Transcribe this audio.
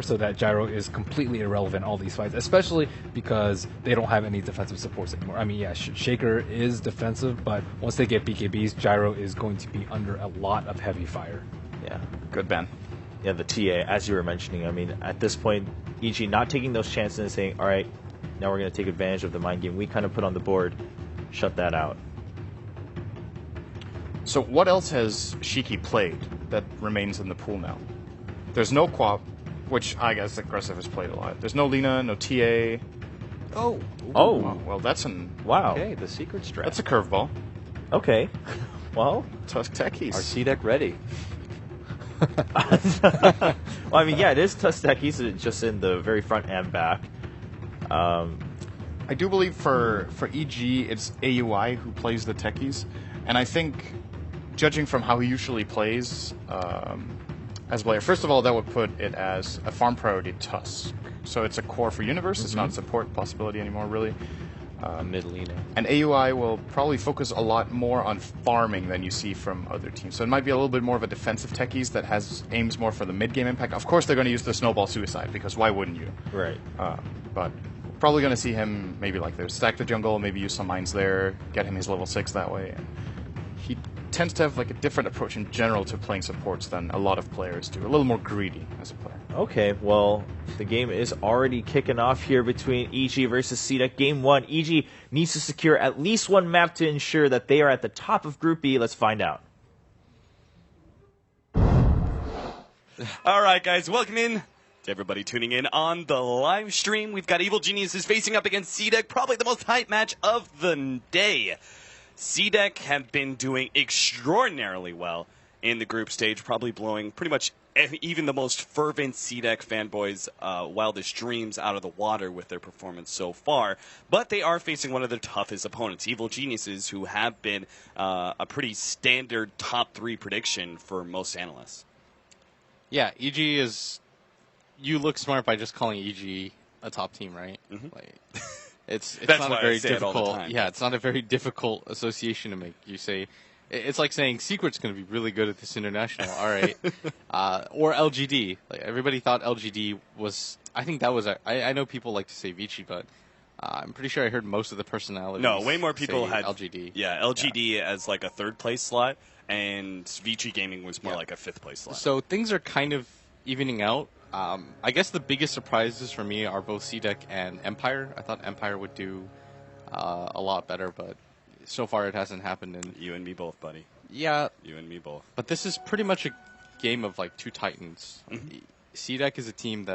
so that Gyro is completely irrelevant in all these fights, especially because they don't have any defensive supports anymore. I mean, yeah, Shaker is defensive, but once they get BKBs, Gyro is going to be under a lot of heavy fire. Yeah. Good, Ben. Yeah, the TA, as you were mentioning, I mean, at this point, EG not taking those chances and saying, all right, now we're going to take advantage of the mind game we kind of put on the board, shut that out. So what else has Shiki played that remains in the pool now? There's no Quap, which I guess Aggressive has played a lot. There's no Lina, no TA. Oh. Well, that's Wow. Okay, the secret strat. that's a curveball. Okay. Well, Tusk Techies. Our C-Deck ready. well, I mean, yeah, it is Tusteki's just in the very front and back. I do believe for EG, it's AUI who plays the Techies. And I think, judging from how he usually plays as a player, first of all, that would put it as a farm priority Tusk. So it's a core for Universe. It's not a support possibility anymore, really. Mid-Lina. And AUI will probably focus a lot more on farming than you see from other teams. So it might be a little bit more of a defensive techies that aims more for the mid-game impact. Of course, they're going to use the Snowball Suicide, because why wouldn't you? Right. But probably going to see him maybe like there, stack the jungle, maybe use some mines there, get him his level 6 that way. And he tends to have like a different approach in general to playing supports than a lot of players do. A little more greedy as a player. Okay, well, the game is already kicking off here between EG versus C-Deck. Game 1, EG needs to secure at least one map to ensure that they are at the top of Group B. Let's find out. All right, guys, welcome in to everybody tuning in on the live stream. We've got Evil Geniuses facing up against C-Deck, probably the most hype match of the day. C-Deck have been doing extraordinarily well in the group stage, probably blowing pretty much even the most fervent C-Deck fanboys' wildest dreams out of the water with their performance so far. But they are facing one of their toughest opponents, Evil Geniuses, who have been a pretty standard top 3 prediction for most analysts. Yeah, EG is... You look smart by just calling EG a top team, right? Mm-hmm. Like, it's That's not why a very I say it all the difficult. time. Yeah, it's not a very difficult association to make. You say, it's like saying Secret's going to be really good at this international. All right, or LGD. Like everybody thought LGD was. I think that was. I know people like to say Vici, but I'm pretty sure I heard most of the personalities. No, way more people say had LGD. Yeah, LGD as like a 3rd place slot, and Vici Gaming was more like a 5th place slot. So things are kind of evening out. I guess the biggest surprises for me are both C-Deck and Empire. I thought Empire would do a lot better, but so far it hasn't happened. And You and me both, buddy. yeah, You and me both. but this is pretty much a game of like two titans. C-Deck is a team that